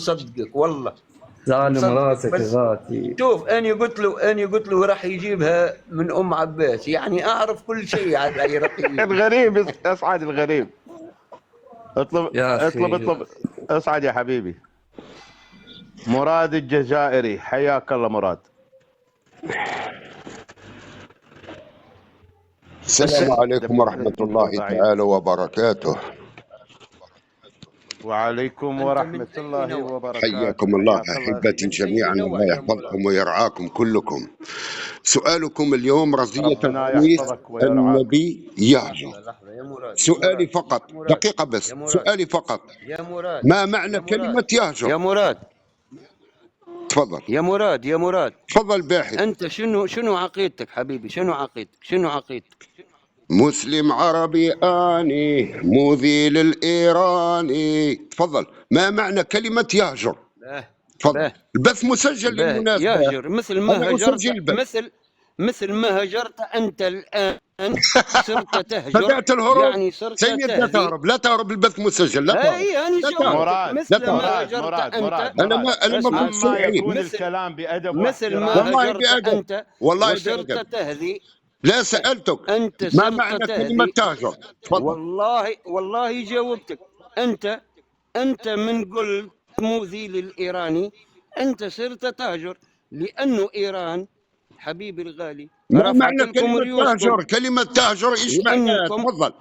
مصدقك والله سالم مصدقك. راسك بس غاتي. شوف اني قلت له راح يجيبها من ام عباس، يعني اعرف كل شيء على العراقيين. الغريب اسعد الغريب. اطلب يا اطلب اخي اطلب. اسعد يا حبيبي. مراد الجزائري، حياك الله مراد. السلام عليكم ورحمة دمتم الله ضعيف. تعالى وبركاته. وعليكم انت ورحمة من اي الله نوع؟ وبركاته. حياكم الله حياك الله أخي. أحبتي انت اي جميعا، نوع الله يا مراد؟ يحفظكم ويرعاكم كلكم. سؤالكم اليوم رزية ربنا الخميس: يحفظك ويرعاك. النبي يهجر. لحظة يا مراد، سؤالي فقط، يا مراد، دقيقة بس، يا مراد، سؤالي فقط: يا مراد، ما معنى يا مراد، كلمة يهجر؟ يا مراد، تفضل يا مراد، تفضل باحث. انت شنو عقيدتك حبيبي؟ شنو عقيدتك؟ مسلم عربي آني مذي للإيراني. تفضل، ما معنى كلمة يهجر؟ باه تفضل. باه البث مسجل باه للمناسبة، يهجر مثل ما أنا هجرت، أسجل البث. مثل ما هجرت انت الان، صرت تهجر، بدأت الهروب. يعني صرت سيد لا تهذي. تهرب، لا تهرب، البث مسجل، لا تهرب، اي انا لا تهرب، جاوبتك مراد لا مثل تهرب. ما هجرت انت. مراد. أنا ما كنت اسمع، أهم ما سعيد. يكون مثل الكلام بأدب مثل ما واحترام. والله هجرت بأدب، انت والله وصرت بأدب. تهذي، لا سألتك انت ما صرت معنى كلمة تهذي. تهجر؟ تفضل. والله جاوبتك. انت من قلت مؤذي للايراني، انت صرت تهجر، لانه ايران حبيبي الغالي ما رفعت معنى لكم كلمة ريوسكم. تهجر؟ كلمة تهجر إيش معناها؟ لانكم تفضل.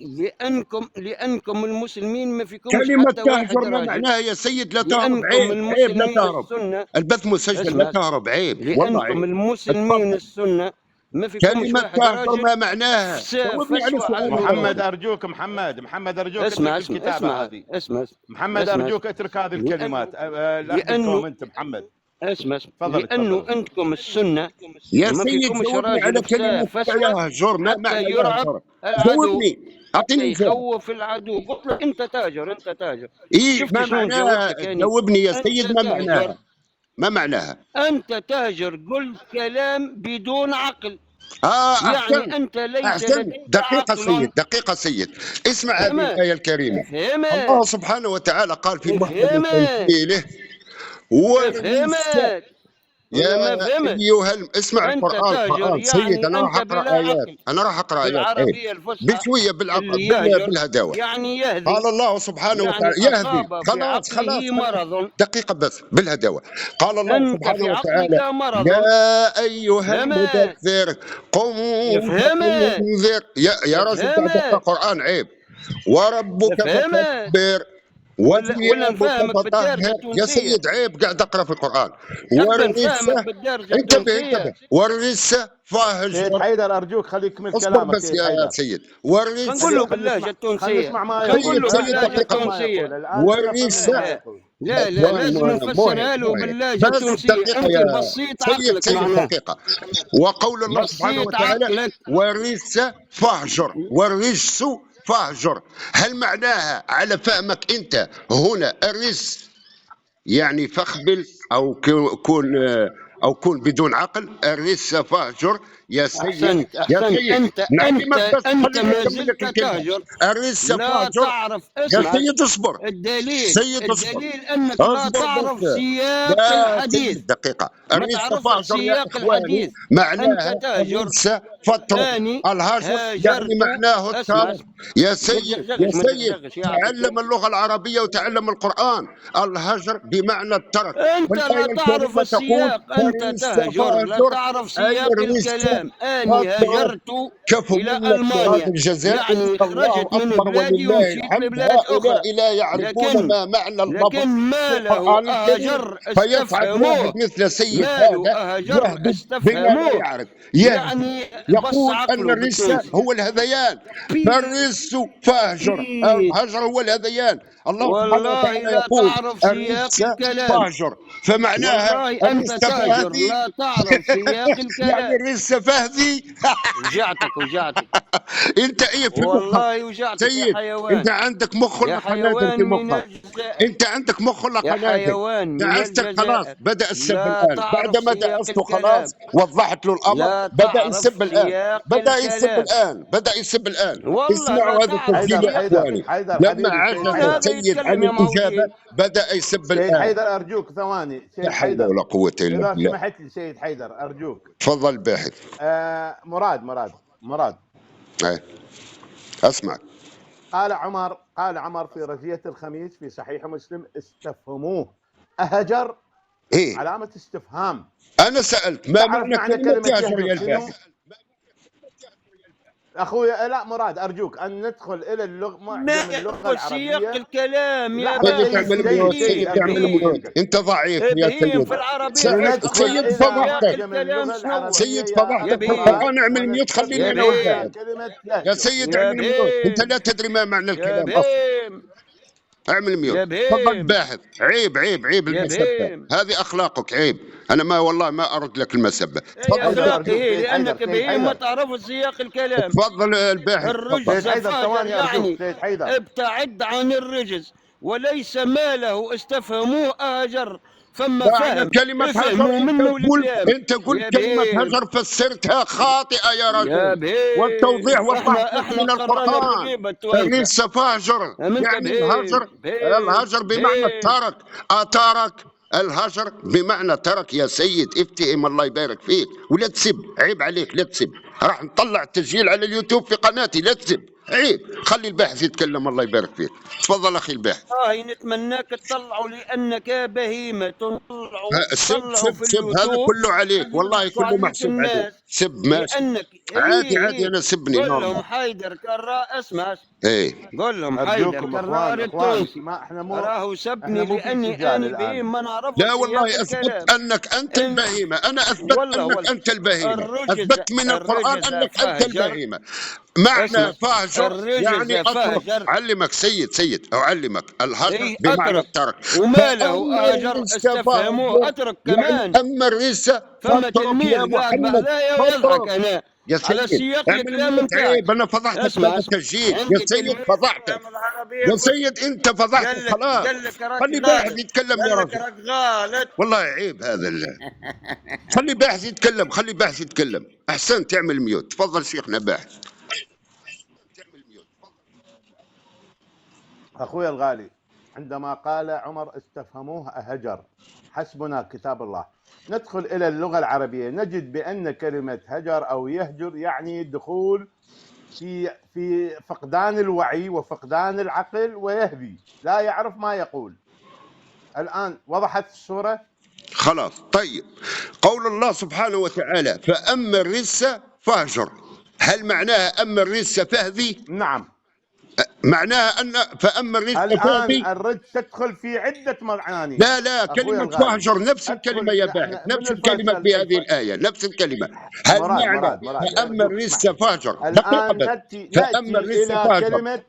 لانكم لانكم المسلمين ما فيكمش كلمة حتى تهجر واحد ما راجل. معناها يا سيد؟ لا تهرب، لانكم عيب عيب، لا المسلمين تهرب. السنه، البث مسجل، لا اسمع، تهرب، عيب والله لانكم عيب. المسلمين تفضل. السنه ما فيكمش كلمة واحد تهجر راجل ما معناها؟ جاوبني على فسوى على سؤالي الموضوع. محمد بس. أرجوك، محمد أرجوك اسمع اترك اسمع الكتابة اسمع هذه. اسمع محمد اسمع أرجوك اترك هذه لأن الكلمات. لأنه لأخذكم أنت محمد. اسمع تفضل لأنه تفضل. أنتم السنة يا ما سيد فيكمش جاوبني على راجل كلمة فسوى يهجر، ما حتى معنى يرعب يهجر؟ العدو، جاوبني، حتى أعطيني إجابة. يخوف العدو. قلت له أنت تاجر، أنت تاجر. إيه شفت ما شلون معناها؟ جاوبتك يعني؟ جاوبني يا أنت سيد، ما تهجر، معناها؟ ما معناها؟ أنت تهجر، قلت كلام بدون عقل، يعني أحسنت، أنت ليس أحسنت. لديك دقيقة عقل. سيد، دقيقة سيد، اسمع هذه افهمت الآية الكريمة. الله افهمت سبحانه وتعالى قال في محكم افهمت تنزيله: وليس. افهمت يا ولا ما فهمت؟ أيها اسمع انت القرآن، تهجر القرآن سيد، يعني أنا راح انت أقرأ بلا آيات، عقل. أنا راح أقرأ آيات، عيب بالعربية الفصحى بشوية اللي يهجر بالهداوة. يعني يهذي، قال الله سبحانه يعني وتعالى يهدي. اصاب في خلاص خلاص عقله خلاص، مرض. دقيقة بس بالهدوة. قال الله انت سبحانه في عقلك وتعالى: مرض. يا أيها افهمت المدثر قم افهمت فأنذر. يا رجل قاعد تقرأ افهمت قرآن، عيب. وربك افهمت فكبر ولا وثيابك نفهمك بالدارجة فطهر. يا التونسية؟ سيد عيب، قاعد أقرأ في القرآن. ابى نفهمك والرجس، بالدارجة انتبه التونسية. انتبه، والرجس سيد فاهجر. حيدر أرجوك خليه يكمل اصبر كلامه. بس سيد يا حيدر سيد. خلينا نقول له والرجس. باللهجة خلينا التونسية، نسمع ما خلينا نقول يقول. سيد له سيد هسه باللهجة دقيقة بس. نفهم ما يقول. التونسية. الآن والرجس. سنفهم لا ما لا يقول. لا لازم مو هيك نفسرها له مو هيك، باللهجة بس التونسية. دقيقة انت يا بسيط سيد. عقلك معناه، دقيقة. وقول الله سبحانه بسيط وتعالى: عقلك. والرجس فاهجر. والرجس فاهجر، هل معناها على فهمك انت هنا الرجس يعني فخبل او كون او كون بدون عقل؟ الرجس فاهجر يا سيد. يا احسنت سيد انت نعلمك بس، خليني ما اكمل زلت لك الكلمه. تهجر. الرجس لا فاهجر. تعرف، يا اسمع سيد اصبر، سيد اصبر، الدليل انك لا اصبر بس تعرف سياق يا الحديث. سيد. دقيقة. ما الرجس تعرفش فاهجر يا سياق إخواني الحديث. انت معناها تهجر، الرجس فاترك. اني الهجر يعني هاجرت. معناه اسمع الترك. يا سيد يا ما سيد، تزغزغش يعطيك. تعلم اللغة العربية وتعلم القرآن. الهجر بمعنى الترك، انت لا والآية تعرف الكريمة تقول: السياق، انت فالرجس تهجر لا فاهجر، تعرف أي سياق الرجس الكلام. اني فاترك. هاجرت كفوا الى منك تراث المانيا، الجزائر، يعني الله خرجت من أكبر بلادي ولله ومشيت الحمد. لبلاد اخرى. هؤلاء لا يعرفون لكن ما معنى اللفظ ما في له القرآن الكريم. اهجر فيصعد واحد استفهموه. مثل سيد ما له هذا اهجر يهبد بما لا استفهموه، يعرف، يهبد، يعني بص يقول أن عقله الرجس بالتونسي. هو الهذيان. بي فالرجس فاهجر، بي الهجر هو الهذيان. الله سبحانه والله وتعالى لا يقول: تعرف سياق الرجس الكلام. فاهجر، فمعناها والله انت الرجس تهجر فهدي. لا تعرف سياق يعني الكلام. الرجس فهدي. وجعتك انت ايه في مخك؟ والله وجعتك يا سيد انت حيوان. عندك مخ يا ولا قنادل حيوان في من مخك؟ الجزائر، انت عندك مخ ولا يا قنادل؟ حيوان من دعستك خلاص، الجزائر، بدأ السب لا الآن. تعرف بعدما سياق دعسته خلاص الكلام. وضحت له الأمر، لا بدأ تعرف السب الآن. سياق بدأ يسب الكلام. الآن، بدأ يسب الآن. والله لا اسمعوا هذا تعرف التسجيل يا سياق. حيدر لما حبيبي، سيد عجز من حيدر، هذا السيد عن يتكلم يا الإجابة مولين؟ بدأ يسب سيد الآن. حيدر ارجوك ثواني. لا سيد حول حيدر ولا قوة إلا اذا بالله. سمحت لي سيد حيدر ارجوك. تفضل باحث. مراد إيه. أسمع. قال عمر في رزية الخميس في صحيح مسلم: استفهموه أهجر؟ إيه علامة استفهام. أنا سألت ما تعرف معنى معنى كلمة كلمة يهجر يا يهجر شنو؟ الباحث؟ اخوي لا مراد ارجوك ان ندخل الى معجم ما اللغه سياق العربيه. الكلام يا لحظة، سيد باحث تعمل سيد ميوت، سيد سيد تعمل ارجوك ابهيم. ميوت. أنت ضعيف يا ابهيم في سيد. العربية ندخل سيد الى سياق فضحتك. معجم الكلام اللغه شنو؟ العربيه سيد يا فضحتك. يبين. القرآن اعمل ميوت خليني أنا يبين. والباحث. كلمه يا يهجر. سيد يا اعمل ميوت، أنت لا بهيم تدري ما معنى يا الكلام أصلا. بهيم اعمل ميوت. يا تفضل بهيم باحث. عيب عيب عيب يا المسبة، بهيم. هذه أخلاقك عيب. أنا ما والله ما أرد لك المسبة. هي تفضل حيدر باحث. اخلاقي ارجوك هي سيد حيدر، لانك سيد بهيم ما حيدر تعرفوا سياق الكلام. تفضل الباحث الرجز تفضل. سيد حيدر فاجر ثواني ارجوك يعني سيد حيدر. ابتعد عن الرجز وليس ماله استفهموه اهجر. فما معنى فهم كلمة هجر افهموا أنت منه قلت، الكلام. أنت قلت يا كلمة بهيم هجر فسرتها خاطئة يا يا رجل. والتوضيح بهيم. وضحت لك احنا من قرانا القرآن. بالغيبة تويكا. الرجس فاهجر، منك يعني الهجر. بهيم بهيم الهجر بمعنى بهيم. الترك. أترك. الهجر بمعنى ترك يا سيد. افتهم الله يبارك فيك. ولا تسب، عيب عليك لا تسب. راح نطلع التسجيل على اليوتيوب في قناتي، لا تسب عيب. خلي الباحث يتكلم الله يبارك فيك. تفضل أخي الباحث. نتمناك تطلعوا لأنك بهيمة. طلعوا سب طلعوا سب في سب، هذا اليوتوب كله عليك اللي والله، يردوا كله عليك محسوب عليك. الناس. سب ماشي لأنك عادي عادي. أنا سبني قول نورمال. لهم حيدر كراء اسمع. ايه قول لهم حيدر ارجوكم كراء اخوان التونسي ما احنا راهو سبني مو في لأني سجال أنا بهيم الان. ما نعرفش لا سياق والله الكلام. اثبت انك انت إن البهيمه. انا اثبت انك والله انت البهيمه. الرجز اثبت من القران الرجز انك انت فهجر. البهيمه. معنى اسمع فاهجر الرجز يعني اترك. فهجر. علمك سيد اعلمك الهجر ايه بمعنى اترك. الترك. وما له فاما اهجر الرزق استفهموه فاهجر اترك يعني كمان. اما الرزق فما فاترك يا تلميذ قاعد محمد. بعدايا ويضحك فاترك انا يا على سيد. سياق اعمل الكلام ميوت نتاعك. عيب. انا فضحتك اسمع بهذا التسجيل يا عندي سيد، تلميذ فضحتك يفهم العربيه يا قلت سيد. انت فضحتك خلاص. قال لك راك خلي باحث غالط. يتكلم يا قال لك رجل. راك غالط. والله عيب هذا خلي باحث يتكلم، خلي باحث يتكلم. احسن تعمل ميوت. تفضل شيخنا باحث. اخوي الغالي، عندما قال عمر استفهموه أهجر، حسبنا كتاب الله. ندخل إلى اللغة العربية نجد بأن كلمة هجر أو يهجر يعني الدخول في فقدان الوعي وفقدان العقل، ويهبي لا يعرف ما يقول. الآن وضحت الصورة؟ خلاص طيب. قول الله سبحانه وتعالى فأما الرجس فاهجر، هل معناها أما الرجس فهذي؟ نعم. معناها أن فأما الرجس فهذي. الآن الرجس تدخل في عدة معاني. لا كلمة فاهجر نفس الكلمة يا باحث، نفس الكلمة في هذه الآية، نفس الكلمة. هل معنى فأما الرجس فاهجر؟ الآن نأتي إلى كلمة.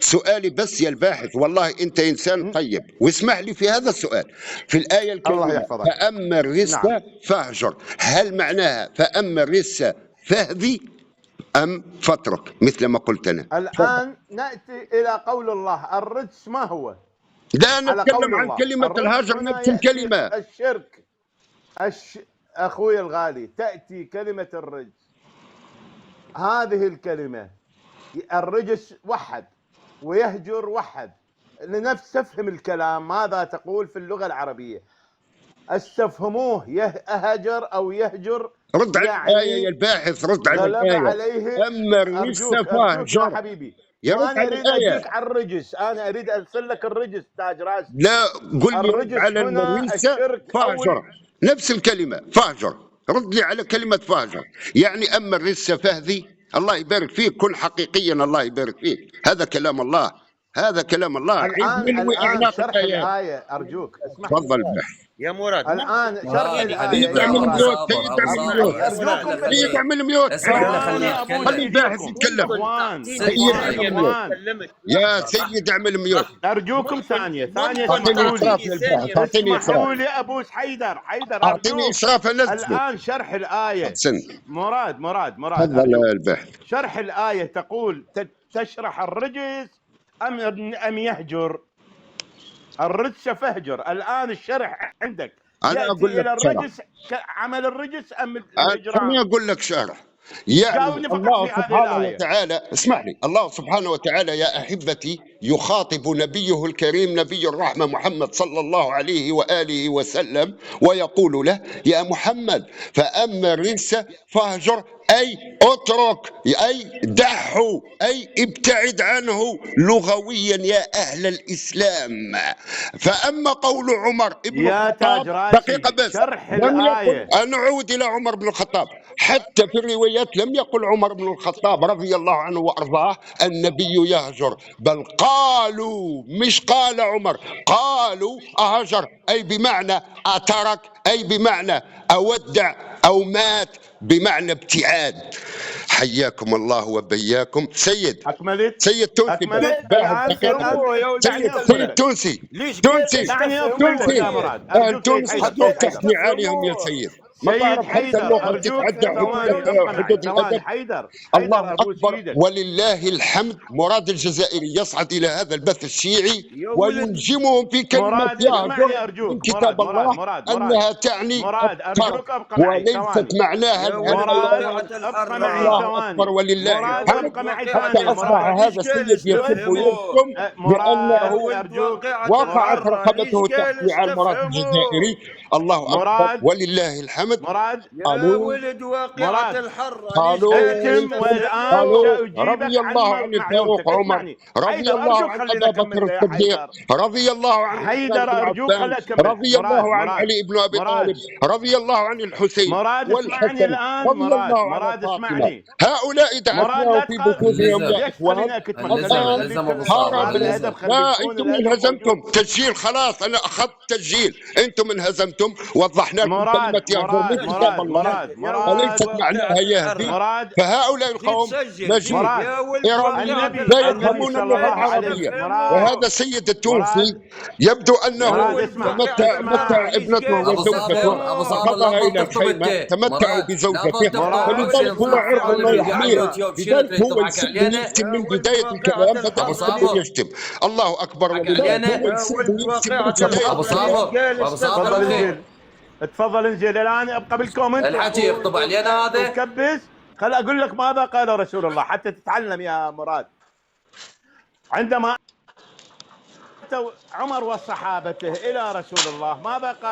سؤالي بس يا الباحث، والله أنت إنسان طيب واسمح لي في هذا السؤال. في الآية الكريمة فأما الرجس فاهجر، هل معناها فأما الرجس فهذي أم فترك مثل ما قلت أنا؟ الآن نأتي إلى قول الله. الرجس ما هو؟ لا نتكلم عن كلمة الهجر، نفس الكلمة. الشرك. أخوي الغالي، تأتي كلمة الرجس، هذه الكلمة الرجس وحد ويهجر وحد. لنفس تفهم الكلام ماذا تقول في اللغة العربية. استفهموه أهجر أو يهجر. رد على الآية يا الباحث، رد على الآية. أما الرجس فاهجر يا حبيبي. أنا أريد أجيك على الرجس، أنا أريد أرسل لك الرجس تاج راس. لا قل لي الرجس على الرجس فاهجر، نفس الكلمة فاهجر. رد لي على كلمة فاهجر. يعني أما الرجس فهذي. الله يبارك فيك، كن حقيقيا الله يبارك فيك. هذا كلام الله، هذا كلام الله. الآن شرح الآية أرجوك اسمح. تفضل يا مراد. الآن شرح الآية. تعمل ميوت، تعمل ميوت. خلي الباحث يتكلم. يا سيد اعمل ميوت. أرجوكم ثانية. أعطيني إشراف يا الباحث، أعطيني اسمحوا لي أبو حيدر أعطيني إشراف. الآن شرح الآية. مراد تفضل الباحث. شرح الآية تقول تشرح الرجس أم يهجر. الرجس فهجر. الآن الشرح عندك. أنا أقول لك إلى الرجس عمل الرجس أم الهجران. أنا أقول لك شرح. يعني جاوبني فقط الله في هذه سبحانه الآية. وتعالى، اسمح لي، الله سبحانه وتعالى يا أحبتي يخاطب نبيه الكريم نبي الرحمة محمد صلى الله عليه وآله وسلم ويقول له: يا محمد فأما الرجس فاهجر، أي اترك، أي دعه، أي ابتعد عنه لغويا يا أهل الإسلام. فأما قول عمر بن يا الخطاب، تاج راسي دقيقة بس، شرح لم يقل، الآية. أنا أعود إلى عمر بن الخطاب، حتى في الروايات لم يقل عمر بن الخطاب رضي الله عنه وأرضاه النبي يهجر، بل قالوا، مش قال عمر، قالوا أهجر، أي بمعنى أترك، أي بمعنى أودع، أو مات، بمعنى ابتعاد. حياكم الله وبياكم. سيد أكملت تونسي، أكملت باهي الآن دقيقة بس. استفهموه يا ولد دعني سيد أكمل لك. تونسي، ليش تونسي دعني أكمل لك تونسي، يا استفهموه؟ مراد، أهل أرجوك سيد تونس حيدر، حدود سيد حيدر. تثني عليهم يا استفهموه. سيد، ما سيد تعرف حتى حيدر اللغة أرجوك تتعدى ثواني ابقى معي، حدود ثواني الأدب. حيدر الله أبوس أكبر إيدك. ولله الحمد. مراد الجزائري يصعد إلى هذا البث الشيعي يا ولد ويلجمهم في كلمة مراد يهجر اسمعني من أرجوك، كتاب الله مراد أنها تعني مراد الترك، أرجوك أبقى معي وليست ثواني. معناها يا ولد مراد الهجران. واقعة ابقى معي الله الحرة. أكبر ثواني. ولله يا مراد الحمد. ولد ابقى معي واقعة حتى ثواني. أصبح مراد الحرة، ليش هذا قال السيد يسب استفهموه؟ ويزعم يا مراد بأنه ولد أرجوك. واقعة وقعت مراد الحرة، رقبته ليش تحت قال على مراد استفهموه؟ الجزائري. الله أكبر مراد ولله الحمد. مراد يا قالوا ولد واقعة مراد الحرة، ليش قال قالوا اكتم والآن قالوا استفهموه؟ سأجيبك رضي عن الله عن الفاروق معلومتك. عمر، اسمعني رضي حيدر، الله أرجوك عن خليني أبا بكر أكمل يا الصديق، حيدر. رضي الله عن عثمان حيدر بن أرجوك عفان، خليني أكمل. رضي مراد الله عن مراد علي بن أبي مراد طالب، رضي الله عن الحسين مراد اسمعني والحسن، الآن. رضي الله على مراد فاطمة. اسمعني. هؤلاء مراد دعسناهم لا في تقال. بطونهم يا اللزم ليش إخوان. تخليني أكتم؟ اللزم الآن اللزم ابو ما صابر، هربوا. بالأدب، اللزم. خلي لا، يكون انتم الأدب موجود. انهزمتم تسجيل، خلاص انا اخذت تسجيل، انتم انهزمتم. وضحنا لكم كلمه مراد يهجر من مراد كتاب مراد سجل الله مراد سجل يا ولد مراد وليست معناها واقعة يهدي. الحرة. مراد فهؤلاء زيد القوم سجل، زيد مجيد مراد يا ولد واقعة إيرانيين لا النبي الحرة، يفهمون صلى ليش اللغة الله قال عليه. العربية. مراد وهذا استفهموه؟ السيد التونسي مراد يبدو يا أنه مراد ولد اسمع واقعة اسمع. الحرة، ليش قال ابو صابر ابو استفهموه؟ صابر أخذها لابد إلى تكتب الخيمة، انت تمتعوا مراد، لابد بزوجته، تكتب. يا مش ولد فلذلك هو نسمع عرض واقعة كل الله اللي على يحميه، الحرة، اليوتيوب شنو لذلك تريد هو تضحك يسب علينا؟ ويشتم يا من ولد بداية واقعة الكلام، بدأ ابو الحرة، يسب صابر ليش؟ ويشتم. الله أكبر تضحك ولذلك علينا. هو يا يسب ولد ويشتم من واقعة ابو بداية. الحرة، ليش صابر قال ابو صابر تفضل اخي، استفهموه؟ انزل. تفضل انزل الان ابقى بالكومنت الحكي يخطب علينا هذا. وتكبس. خل اقول لك ماذا قال رسول الله حتى تتعلم يا مراد. عندما أتوا عمر وصحابته الى رسول الله ماذا قال؟